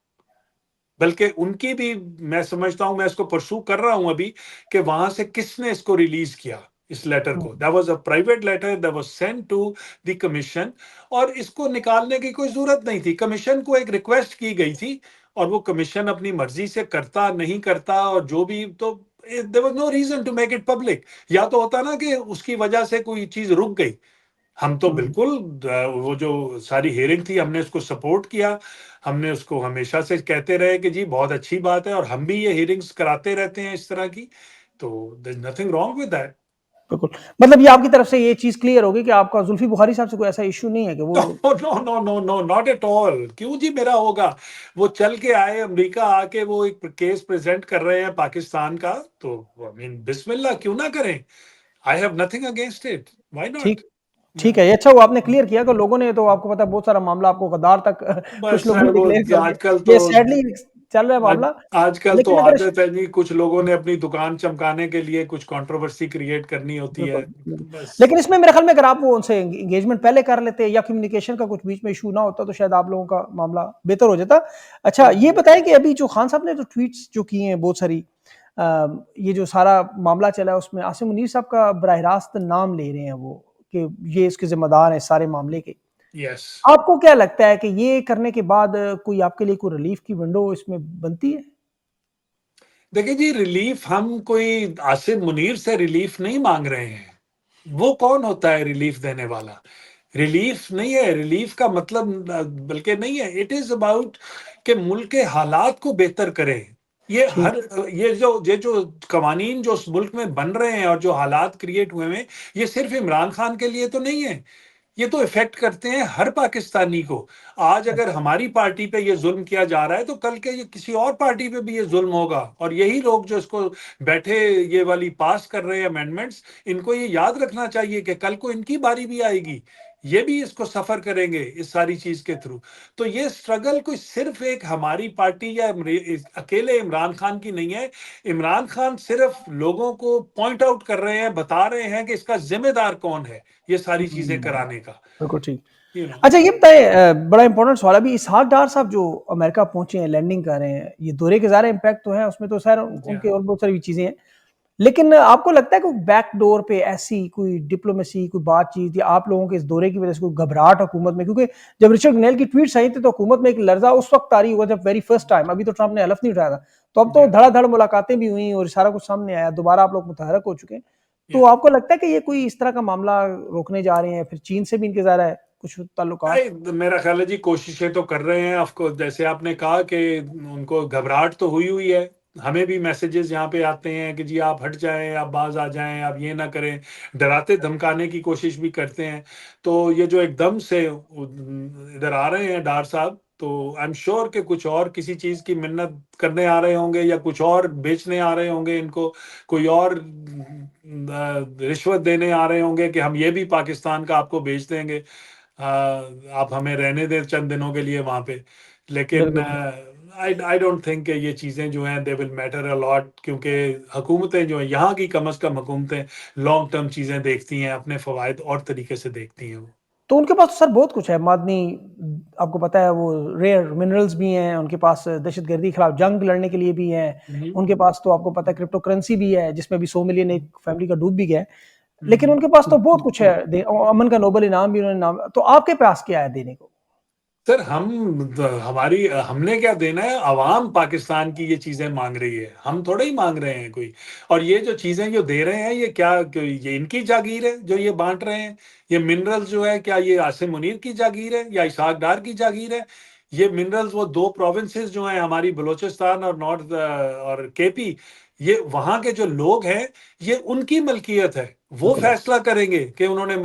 Speaker 1: बल्कि उनकी भी, मैं समझता हूँ, मैं इसको परस्यू कर रहा हूँ अभी कि वहाँ से किसने इसको रिलीज़ किया, इस लेटर
Speaker 2: हुँ।
Speaker 1: को। That was a private letter that was sent to the commission और इसको निकालने की कोई ज़रूरत नहीं थी। कमीशन को एक रिक्वेस्ट की गई थी और वो कमीशन अपनी मर्ज़ी से करता, नहीं करता और जो भी, तो there was no reason to make it public. या तो होता ना कि उसकी वजह से कोई चीज़ रुक गई। हम तो बिल्कुल वो जो सारी हियरिंग थी हमने उसको सपोर्ट किया। हमने उसको हमेशा से कहते रहे कि जी बहुत अच्छी बात है और हम भी ये हियरिंग्स कराते रहते हैं इस तरह की। तो there is nothing wrong with that.
Speaker 2: बिल्कुल, मतलब ये आपकी तरफ से ये चीज़ क्लियर होगी कि आपका जुल्फी बुखारी साहब से कोई ऐसा इश्यू नहीं है कि वो
Speaker 1: no no no no no not at all. क्यों जी मेरा होगा? वो चल के आए अमेरिका आके वो एक केस प्रेजेंट कर रहे हैं पाकिस्तान का, तो आई मीन बिस्मिल्लाह क्यों ना करें? I have nothing against it, why
Speaker 2: ठीक
Speaker 1: नॉट?
Speaker 2: ठीक है, ये अच्छा हुआ आपने क्लियर किया कि लोगों ने तो आपको पता है बहुत सारा मामला आपको गद्दार तक कुछ
Speaker 1: बस
Speaker 2: लोगों
Speaker 1: सर
Speaker 2: ने
Speaker 1: वो
Speaker 2: डिक्लेयर कर
Speaker 1: आजकल
Speaker 2: दिया।
Speaker 1: तो
Speaker 2: ये सैडली चल रहा है
Speaker 1: आज
Speaker 2: मामला।
Speaker 1: आजकल तो
Speaker 2: लेकिन अगर
Speaker 1: आदत है जी, कुछ लोगों ने अपनी दुकान चमकाने के लिए कुछ कंट्रोवर्सी क्रिएट करनी होती है।
Speaker 2: बिल्कुल, बिल्कुल।
Speaker 1: बस।
Speaker 2: लेकिन इसमें मेरे ख्याल में अगर आप वो उनसे एंगेजमेंट पहले कर लेते या कम्युनिकेशन का कुछ बीच में इश्यू ना होता तो शायद आप लोगों का मामला बेहतर हो जाता। अच्छा, ये बताएं कि अभी जो खान साहब ने जो ट्वीट्स जो किए हैं बहुत सारी, ये जो सारा मामला चला है उसमें आसिम मुनीर साहब का बराह रास्त नाम ले रहे हैं वो, कि ये इसके जिम्मेदार हैं सारे मामले के।
Speaker 1: यस।
Speaker 2: आपको क्या लगता है कि ये करने के बाद कोई आपके लिए कोई रिलीफ की विंडो इसमें बनती है?
Speaker 1: देखिए जी, रिलीफ हम कोई आसिम मुनीर से रिलीफ नहीं मांग रहे हैं। वो कौन होता है रिलीफ देने वाला? रिलीफ नहीं है, रिलीफ का मतलब बल्कि नहीं है, इट इज़ अबाउट कि मुल्क के हालात को बेहतर करें। ये
Speaker 2: ठीक।
Speaker 1: हर ये जो कवानीन जो उस मुल्क में बन रहे हैं और जो हालात क्रिएट हुए हैं, ये सिर्फ़ इमरान खान के लिए तो नहीं है। ये तो इफ़ेक्ट करते हैं हर पाकिस्तानी को। आज अगर हमारी पार्टी पे ये ज़ुल्म किया जा रहा है, तो कल के ये किसी और पार्टी पे भी ये ज़ुल्म होगा और यही लोग जो इसको बैठे ये वाली पास कर रहे हैं अमेंडमेंट्स, इनको ये याद रखना चाहिए कि कल को इनकी बारी भी आएगी। ये भी इसको सफ़र करेंगे इस सारी चीज़ के थ्रू। तो ये स्ट्रगल कोई सिर्फ़ एक हमारी पार्टी या अकेले इमरान खान की नहीं है। इमरान खान सिर्फ़ लोगों को पॉइंट आउट कर रहे हैं, बता रहे हैं कि इसका ज़िम्मेदार कौन है, ये सारी चीज़ें कराने का।
Speaker 2: बिल्कुल ठीक।
Speaker 1: You know.
Speaker 2: अच्छा, ये बताइए, बड़ा इंपॉर्टेंट सवाल है, अभी इसहाक डार साहब जो अमेरिका पहुंचे हैं, लैंडिंग कर रहे हैं, ये दौरे के ज़ाहिर इम्पैक्ट तो है उसमें, तो खैर
Speaker 1: या
Speaker 2: उनके और बहुत सारी चीज़ें हैं। लेकिन आपको लगता है कि बैक डोर पे ऐसी कोई डिप्लोमेसी, कोई बातचीत, या आप लोगों के इस दौरे की वजह से कोई घबराहट हुकूमत में? क्योंकि जब रिचर्ड नेल की ट्वीट्स आई थी तो हुकूमत में एक लर्जा उस वक्त तारी हुआ जब वेरी फर्स्ट टाइम, अभी तो ट्रंप ने हलफ नहीं उठाया था, तो अब तो
Speaker 1: या
Speaker 2: धड़ाधड़ मुलाकातें भी हुई और सारा कुछ सामने आया, दोबारा आप लोग मुतहरक हो चुके हैं। तो
Speaker 1: या
Speaker 2: आपको लगता है कि ये कोई इस तरह का मामला रोकने जा रहे हैं? फिर चीन से भी इनके ज़ाहिर है कुछ ताल्लुकात।
Speaker 1: मेरा ख्याल है जी, कोशिशें तो कर रहे हैं। ऑफकोर्स जैसे आपने कहा कि उनको घबराहट तो हुई हुई है। हमें भी मैसेजेस यहाँ पे आते हैं कि जी आप हट जाएं, आप बाज आ जाएं, आप ये ना करें। डराते धमकाने की कोशिश भी करते हैं। तो ये जो एकदम से इधर आ रहे हैं डार साहब, तो आई एम श्योर कि कुछ और किसी चीज़ की मिन्नत करने आ रहे होंगे या कुछ और बेचने आ रहे होंगे इनको। कोई और रिश्वत देने आ रहे होंगे कि हम ये भी पाकिस्तान का आपको बेच देंगे। आप हमें रहने दें चंद दिनों के लिए वहाँ पे। लेकिन
Speaker 2: बिल्कुल।
Speaker 1: आई डोंट थिंक कि ये चीज़ें जो हैं they will matter a lot, क्योंकि हुकूमतें जो हैं यहाँ की, कम से कम हुकूमतें लॉन्ग टर्म चीज़ें देखती हैं, अपने फ़वाइद और तरीके से देखती हैं वो।
Speaker 2: तो उनके पास तो सर बहुत कुछ है, मादनी, आपको पता है वो रेयर मिनरल्स भी हैं, उनके पास दहशतगर्दी के खिलाफ जंग लड़ने के लिए भी हैं,
Speaker 1: हम्म,
Speaker 2: उनके पास तो आपको पता है क्रिप्टो करेंसी भी है जिसमें भी 100 मिलियन एक फैमिली का डूब भी गया है। लेकिन
Speaker 1: हम्म।
Speaker 2: उनके पास तो बहुत कुछ है, अमन का नोबेल इनाम भी उन्होंने नाम, तो आपके पास क्या है देने को?
Speaker 1: सर हमारी हमने क्या देना है? अवाम पाकिस्तान की ये चीजें मांग रही है, हम थोड़े ही मांग रहे हैं कोई। और ये जो चीजें जो दे रहे हैं, ये क्या ये इनकी जागीर है जो ये बांट रहे हैं? ये मिनरल्स जो है, क्या ये आसिम मुनीर की जागीर है या इसहाक डार की जागीर है? ये मिनरल्स वो दो प्रोविंसेस जो हैं हमारी, बलोचिस्तान और नॉर्थ और केपी, ये वहां के जो लोग हैं, ये उनकी मलकियत है। वो
Speaker 2: बिल्कुल।
Speaker 1: फैसला करेंगे कि उन्होंने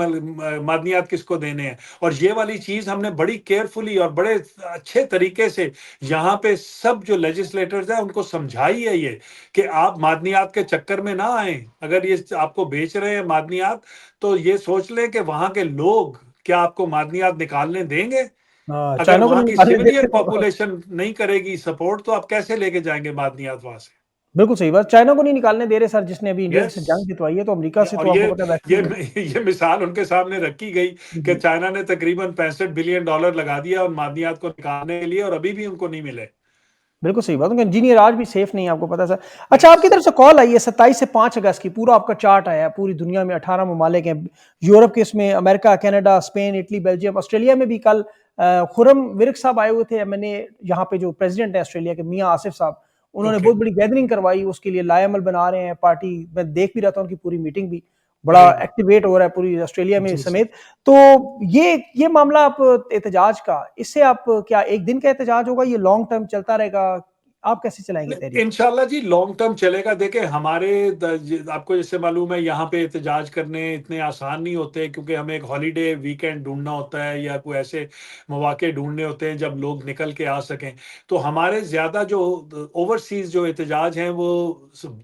Speaker 1: मादनियात किसको देने हैं। और ये वाली चीज हमने बड़ी केयरफुली और बड़े अच्छे तरीके से यहाँ पे सब जो लेजिस्लेटर्स हैं उनको समझाई है ये, कि आप मादनियात के चक्कर में ना आए। अगर ये आपको बेच रहे हैं मादनियात, तो ये सोच लें कि वहां के लोग क्या आपको मादनियात निकालने देंगे?
Speaker 2: हाँ,
Speaker 1: अगर
Speaker 2: चाइना को
Speaker 1: वहां
Speaker 2: नहीं
Speaker 1: की
Speaker 2: निकालने दे
Speaker 1: सिविलियन
Speaker 2: रहे तो
Speaker 1: पॉपुलेशन नहीं करेगी सपोर्ट, तो आप कैसे लेके जाएंगे मादनियात वहां से?
Speaker 2: बिल्कुल सही बात, चाइना को नहीं निकालने दे रहे सर, जिसने अभी इंडिया
Speaker 1: यस।
Speaker 2: से जंग जितवाई है, तो अमेरिका से
Speaker 1: और
Speaker 2: तो आपको पता है
Speaker 1: ये
Speaker 2: वैक्सीन है।
Speaker 1: ये मिसाल उनके सामने रखी गई कि चाइना ने तकरीबन $65 बिलियन लगा दिया उन मादनियात को निकालने के लिए, और अभी भी उनको नहीं मिले।
Speaker 2: बिल्कुल सही बात है, इंजीनियर आज भी सेफ नहीं है, आपको पता है सर। अच्छा,
Speaker 1: यस।
Speaker 2: आपकी तरफ से कॉल आई है 27 से 5 अगस्त की, पूरा आपका चार्ट आया है, पूरी दुनिया में 18 ममालिक हैं, यूरोप के इसमें America, Canada, Spain, Italy, Belgium, Australia में भी कल खुरम विर्क साहब आए हुए थे। मैंने यहाँ पे जो प्रेसिडेंट है ऑस्ट्रेलिया के, मियाँ आसिफ साहब, उन्होंने
Speaker 1: ओके।
Speaker 2: बहुत बड़ी गैदरिंग करवाई, उसके लिए लाएमल बना रहे हैं पार्टी, मैं देख भी रहा था उनकी पूरी मीटिंग भी बड़ा एक्टिवेट हो रहा है पूरी ऑस्ट्रेलिया में समेत। तो ये मामला आप एहतजाज का, इससे आप क्या एक दिन का एहतजाज होगा, ये लॉन्ग टर्म चलता रहेगा? आप कैसे चलाएंगे तहरीक?
Speaker 1: इंशाल्लाह जी लॉन्ग टर्म चलेगा। देखें हमारे आपको जैसे मालूम है यहाँ पे एहतजाज करने इतने आसान नहीं होते, क्योंकि हमें एक हॉलीडे वीकेंड ढूंढना होता है या कोई ऐसे मौके ढूंढने होते हैं जब लोग निकल के आ सकें। तो हमारे ज़्यादा जो ओवरसीज जो एहतजाज हैं वो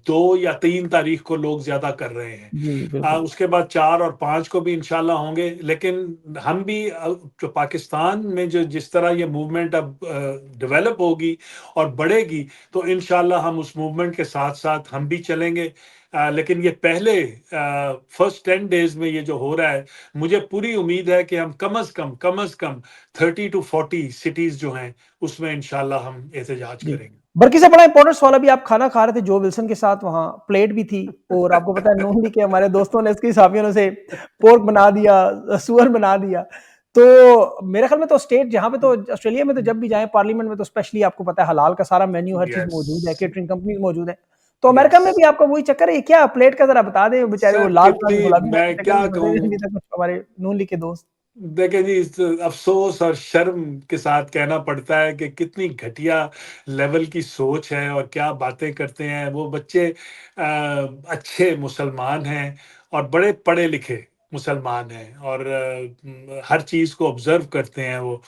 Speaker 1: 2 या 3 तारीख को लोग ज़्यादा कर रहे हैं।
Speaker 2: जी बिल्कुल।
Speaker 1: उसके बाद 4 और 5 को भी इंशाल्लाह होंगे। लेकिन हम भी जो पाकिस्तान में जो जिस तरह ये मूवमेंट अब डेवलप होगी और बढ़ेगी, तो इंशाल्लाह हम उस मूवमेंट के साथ साथ हम भी चलेंगे। लेकिन ये पहले फर्स्ट 10 डेज में ये जो हो रहा है, मुझे पूरी उम्मीद है कि हम कम अज़ कम 30 to 40 सिटीज़ जो हैं उसमें इंशाल्लाह हम एहतजाज
Speaker 2: जी।
Speaker 1: करेंगे।
Speaker 2: बल्कि से बड़ा इंपॉर्टेंट सवाल, अभी आप खाना खा रहे थे जो विल्सन के साथ, वहाँ प्लेट भी थी और आपको पता है नून लीग के हमारे दोस्तों ने इसकी साफियों से पोर्क बना दिया, सुअर बना दिया। तो मेरे ख्याल में तो स्टेट जहाँ पे, तो ऑस्ट्रेलिया में तो जब भी जाएं पार्लियामेंट में, तो स्पेशली आपको पता है हलाल का सारा मेन्यू, हर चीज
Speaker 1: यस,
Speaker 2: मौजूद है, केटरिंग कंपनी मौजूद है। तो अमेरिका
Speaker 1: यस।
Speaker 2: में भी आपका वही चक्कर है? क्या प्लेट का जरा बता दें, बेचारे वो
Speaker 1: सर
Speaker 2: लाल
Speaker 1: कितनी,
Speaker 2: गुलाबी रंग के
Speaker 1: मैं
Speaker 2: चक्कर में
Speaker 1: क्या
Speaker 2: फंसे हुए हैं
Speaker 1: कहूँ।
Speaker 2: अभी तक कुछ हमारे नून लीग के दोस्त।
Speaker 1: देखिए जी, इस अफ़सोस और शर्म के साथ कहना पड़ता है कि कितनी घटिया लेवल की सोच है और क्या बातें करते हैं वो बच्चे। अच्छे मुसलमान हैं और बड़े पढ़े लिखे मुसलमान हैं और हर चीज़ को ऑब्ज़र्व करते हैं वो।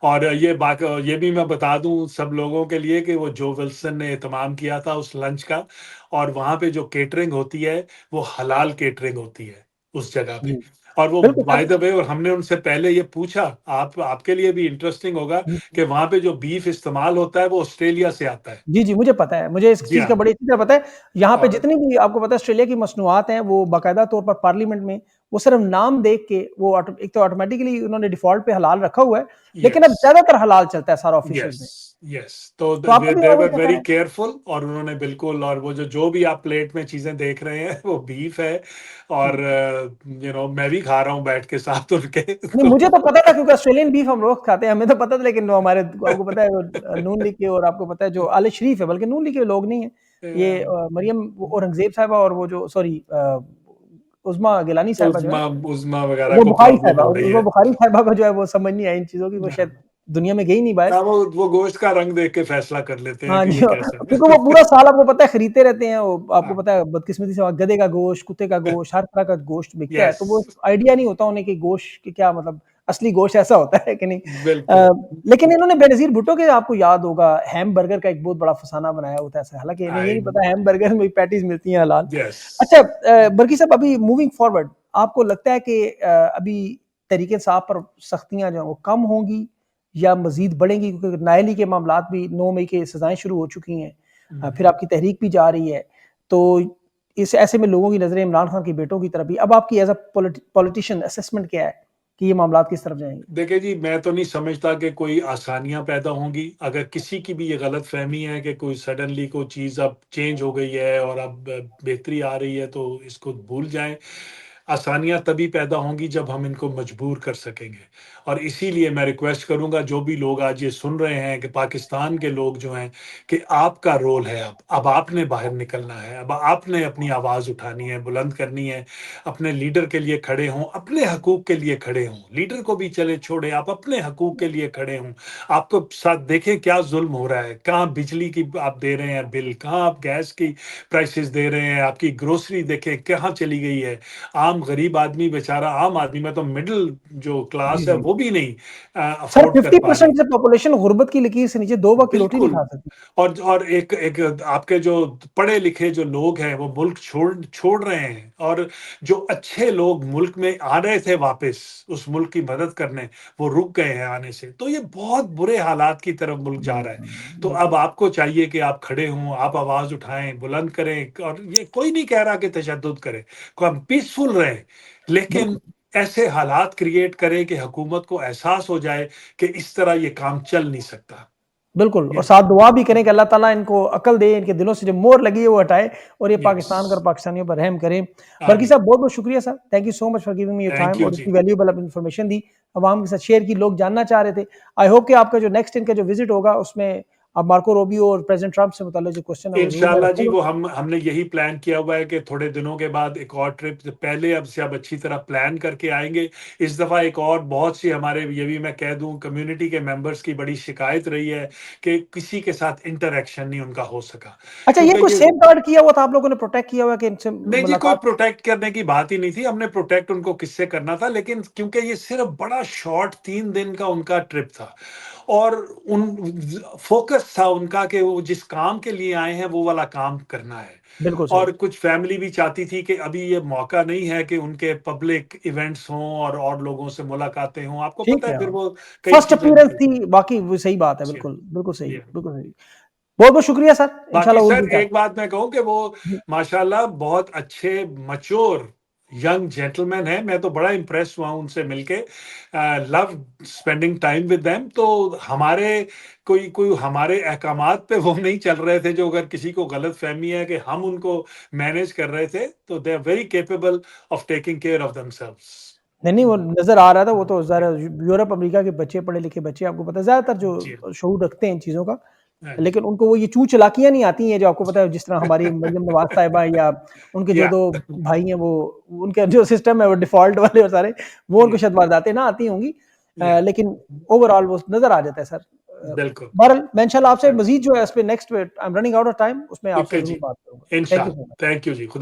Speaker 1: और ये भी मैं बता दूँ सब लोगों के लिए कि वो जो विल्सन ने एहतमाम किया था उस लंच का, और वहाँ पे जो केटरिंग होती है, वो हलाल केटरिंग होती है उस जगह
Speaker 2: जी
Speaker 1: पे। और वो
Speaker 2: बिल्कुल
Speaker 1: बाय द
Speaker 2: सर।
Speaker 1: वे, और हमने उनसे पहले ये पूछा, आपके लिए भी इंटरेस्टिंग होगा कि वहाँ पे जो बीफ इस्तेमाल होता है वो ऑस्ट्रेलिया से आता है।
Speaker 2: जी, जी, मुझे पता है। मुझे इस
Speaker 1: जी
Speaker 2: चीज़ का
Speaker 1: हाँ।
Speaker 2: बड़ी अच्छी तरह पता है। यहाँ पे
Speaker 1: और
Speaker 2: जितनी भी आपको पता है ऑस्ट्रेलिया की मसनूआत हैं, वो बाकायदा तौर पर पार्लियामेंट में वो सिर्फ़ नाम देख के वो एक तो ऑटोमैटिकली उन्होंने डिफ़ॉल्ट पे हलाल रखा हुआ है, लेकिन अब
Speaker 1: यस,
Speaker 2: ज़्यादातर हलाल चलता है सारा ऑफ़िशियल्स
Speaker 1: यस,
Speaker 2: में।
Speaker 1: यस। तो
Speaker 2: तो आपका भी
Speaker 1: दे
Speaker 2: वही
Speaker 1: वर
Speaker 2: चक्कर
Speaker 1: वेरी
Speaker 2: है?
Speaker 1: केयरफुल, और उन्होंने बिल्कुल, और वो जो भी आप प्लेट में चीज़ें देख रहे हैं वो बीफ है। और
Speaker 2: जी।
Speaker 1: मैं भी खा रहा हूँ बैठ के साथ उनके।
Speaker 2: नहीं,
Speaker 1: तो
Speaker 2: मुझे तो पता था क्योंकि ऑस्ट्रेलियन बीफ हम रोज़ खाते हैं, हमें तो पता था, लेकिन वो हमारे आपको पता है वो नून लीग के और आपको पता है जो आले शरीफ है, बल्कि नून लीग के लोग नहीं हैं। ये मरियम औरंगज़ेब साहिबा और वो जो सॉरी उज़्मा गिलानी साहिबा जो है,
Speaker 1: उज़्मा उज़्मा वगैरह
Speaker 2: वो
Speaker 1: को
Speaker 2: बुखारी
Speaker 1: प्रॉब्लम
Speaker 2: साहिबा,
Speaker 1: हो रही
Speaker 2: उज़्मा
Speaker 1: है।
Speaker 2: बुखारी साहिबा को जो है वो समझ नहीं आई इन चीज़ों की, वो शायद दुनिया में गई नहीं बाहर।
Speaker 1: हाँ, वो गोश्त का रंग देख के फैसला कर लेते हैं
Speaker 2: हाँ
Speaker 1: कि
Speaker 2: जी,
Speaker 1: ये कैसा
Speaker 2: क्योंकि वो
Speaker 1: है।
Speaker 2: पूरा साल आपको पता है खरीदते रहते हैं, वो आपको
Speaker 1: हाँ,
Speaker 2: पता है बदकिस्मती से वहाँ गधे का गोश्त, कुत्ते का गोश्त, हर तरह का गोश्त बिकता है,
Speaker 1: यस,
Speaker 2: तो वो आइडिया नहीं होता उन्हें कि गोश्त के क्या मतलब असली गोश्त ऐसा होता है कि नहीं।
Speaker 1: बिल्कुल।
Speaker 2: लेकिन इन्होंने बेनज़ीर भुट्टो के, आपको याद होगा, हैम बर्गर का एक बहुत बड़ा फसाना बनाया होता है ऐसा, हालाँकि इन्हें ये
Speaker 1: आई
Speaker 2: नहीं पता हैम बर्गर में पैटीज़ मिलती हैं हलाल।
Speaker 1: यस।
Speaker 2: अच्छा बल्कि साहब, अभी मूविंग फॉरवर्ड आपको लगता है कि अभी तहरीक इंसाफ पर सख्तियाँ जो हैं वो कम होंगी या मज़ीद बढ़ेंगी? क्योंकि नाअहली के मामलात भी 9 मई के सज़ाएँ शुरू हो चुकी हैं। फिर आपकी तहरीक भी जा रही है। तो इस ऐसे में लोगों की नज़रें इमरान खान के बेटों की तरफ भी, अब आपकी एज़ अ पॉलिटिशियन असेसमेंट क्या है कि ये मामलात किस तरफ जाएँगे?
Speaker 1: देखिए जी, मैं तो नहीं समझता कि कोई आसानियाँ पैदा होंगी। अगर किसी की भी ये गलतफ़हमी है कि कोई सडनली कोई चीज़ अब चेंज हो गई है और अब बेहतरी आ रही है, तो इसको भूल जाएँ। आसानियाँ तभी पैदा होंगी जब हम इनको मजबूर कर सकेंगे। और इसीलिए मैं रिक्वेस्ट करूँगा जो भी लोग आज ये सुन रहे हैं कि पाकिस्तान के लोग जो हैं, कि आपका रोल है अब आपने बाहर निकलना है, अब आपने अपनी आवाज़ उठानी है, बुलंद करनी है, अपने लीडर के लिए खड़े हों, अपने हकूक़ के लिए खड़े हों। लीडर को भी चले छोड़ें, आप अपने हकूक़ के लिए खड़े हों। आपको साथ देखें क्या ज़ुल्म हो रहा है, कहाँ बिजली की आप दे रहे हैं बिल, कहाँ आप गैस की प्राइसेज़ दे रहे हैं, आपकी ग्रोसरी देखें कहाँ चली गई है। आम गरीब आदमी बेचारा, आम आदमी में तो मिडल जो
Speaker 2: जी,
Speaker 1: क्लास है
Speaker 2: जी।
Speaker 1: वो भी नहीं
Speaker 2: सर
Speaker 1: अफ़ोर्ड कर पा
Speaker 2: 50%
Speaker 1: रही।
Speaker 2: से पॉपुलेशन गुर्बत की लकीर से नीचे 2 वक़्त की रोटी नहीं
Speaker 1: बिल्कुल।
Speaker 2: खा सकती।
Speaker 1: और एक एक आपके जो पढ़े-लिखे जो लोग हैं, वो मुल्क छोड़ छोड़ रहे हैं, और जो अच्छे लोग मुल्क में आ रहे थे वापस, उस मुल्क की मदद करने, वो रुक गए हैं आने से। तो ये बहुत बुरे हालात की तरफ मुल्क जा रहा है।
Speaker 2: बिल्कुल,
Speaker 1: तो अब
Speaker 2: बिल्कुल,
Speaker 1: आपको चाहिए कि आप खड़े हों, आप आवाज़ उठाएँ, बुलंद करें, और ये कोई नहीं कह रहा कि तशद्दुद करें, को हम पीसफुल रहें, लेकिन
Speaker 2: बिल्कुल।
Speaker 1: ऐसे हालात क्रिएट करें कि हुकूमत को एहसास हो जाए कि इस तरह ये काम चल नहीं सकता।
Speaker 2: बिल्कुल, और
Speaker 1: ये
Speaker 2: साथ दुआ भी करें कि अल्लाह ताला इनको अक्ल दे, इनके दिलों से जो मोहर लगी है वो हटाए और ये
Speaker 1: यस।
Speaker 2: पाकिस्तान और पाकिस्तानियों पर रहम करें। बल्कि
Speaker 1: आमीन।
Speaker 2: साहब बहुत-बहुत शुक्रिया sir. Thank you so much for giving me your
Speaker 1: thank
Speaker 2: time
Speaker 1: you
Speaker 2: और
Speaker 1: जी।
Speaker 2: इतनी वैल्यूएबल आप इन्फॉर्मेशन दी, अवाम के साथ शेयर की, लोग जानना चाह रहे थे। आई होप कि आपका जो नेक्स्ट इनका जो विज़िट होगा उसमें अब मार्को रूबियो और प्रेसिडेंट ट्रंप से मुताल्लिक जो क्वेश्चन है वो जरूर मैं
Speaker 1: इंशाल्लाह जी,
Speaker 2: रखूंगा।
Speaker 1: वो हमने यही प्लान किया हुआ है कि थोड़े दिनों के बाद एक और ट्रिप, पहले अब से अब अच्छी तरह प्लान करके आएंगे। इस दफ़ा एक और बहुत सी हमारे, ये भी मैं कह दूं, कम्युनिटी के मेंबर्स की बड़ी शिकायत रही है कि किसी के साथ इंटरेक्शन नहीं उनका हो सका,
Speaker 2: अच्छा, ये
Speaker 1: क्योंकि
Speaker 2: कोई
Speaker 1: ये
Speaker 2: सेफ गार्ड किया हुआ था, आप लोगों ने प्रोटेक्ट किया हुआ कि इनसे
Speaker 1: नहीं जी, कोई
Speaker 2: मुलाकात?
Speaker 1: प्रोटेक्ट करने की बात ही नहीं थी। हमने प्रोटेक्ट उनको किससे करना था, लेकिन क्योंकि ये सिर्फ बड़ा शॉर्ट 3 दिन का उनका ट्रिप था और उन फोकस था उनका कि वो जिस काम के लिए आए हैं वो वाला काम करना है।
Speaker 2: बिल्कुल सही।
Speaker 1: और कुछ फैमिली भी चाहती थी कि अभी ये मौका नहीं है कि उनके पब्लिक इवेंट्स हों और लोगों से मुलाकातें हों। आपको
Speaker 2: ठीक
Speaker 1: पता है
Speaker 2: है,
Speaker 1: फिर
Speaker 2: हाँ।
Speaker 1: वो कई
Speaker 2: फर्स्ट
Speaker 1: चीजें
Speaker 2: अपीयरेंस
Speaker 1: निकल।
Speaker 2: थी, बाकी वो सही बात है,
Speaker 1: जी,
Speaker 2: बिल्कुल, बिल्कुल सही,
Speaker 1: जी।
Speaker 2: बिल्कुल सही। बहुत-बहुत शुक्रिया सर,
Speaker 1: बाकी
Speaker 2: इंशाल्लाह उस
Speaker 1: सर
Speaker 2: दिन तक।
Speaker 1: एक बात मैं कहूँ कि वो
Speaker 2: जी,
Speaker 1: माशाल्लाह बहुत अच्छे मैच्योर यंग जेंटलमैन हैं। मैं तो बड़ा इम्प्रेस हुआ हूँ उनसे मिलके। Love spending time with them. तो हमारे कोई कोई हमारे अहकामात पे वो नहीं चल रहे थे, जो अगर किसी को गलत फहमी है कि हम उनको मैनेज कर रहे थे, तो they are very capable of taking care of themselves.
Speaker 2: नहीं, वो नज़र आ रहा था, वो तो ज़रा यूरोप, अमेरिका के बच्चे, पढ़े-लिखे बच्चे, आपको पता है ज़्यादातर
Speaker 1: जी,
Speaker 2: जो शऊर रखते हैं इन चीज़ों का,
Speaker 1: हाँ जी।
Speaker 2: लेकिन उनको वो ये चूँ चालाकियाँ नहीं आती हैं, जो आपको पता है, जिस तरह हमारी मरियम नवाज़ साहिबा या उनके जो
Speaker 1: या
Speaker 2: 2 भाई हैं, वो उनका जो सिस्टम है वो डिफ़ॉल्ट वाले और सारे, वो उनको
Speaker 1: या
Speaker 2: शायद वारदातें ना आती होंगी।
Speaker 1: या
Speaker 2: लेकिन ओवरऑल वो नज़र आ जाता है सर।
Speaker 1: बिल्कुल।
Speaker 2: बहरहाल मैं इंशाल्लाह आपसे मज़ीद जो है इस पे नेक्स्ट पे, I am running out of time, उसमें
Speaker 1: ठीक
Speaker 2: आपसे
Speaker 1: है
Speaker 2: ज़रूर
Speaker 1: जी,
Speaker 2: बात करूँगा। थैंक यू
Speaker 1: इंशाल्लाह।
Speaker 2: So much.
Speaker 1: थैंक यू जी। खुदा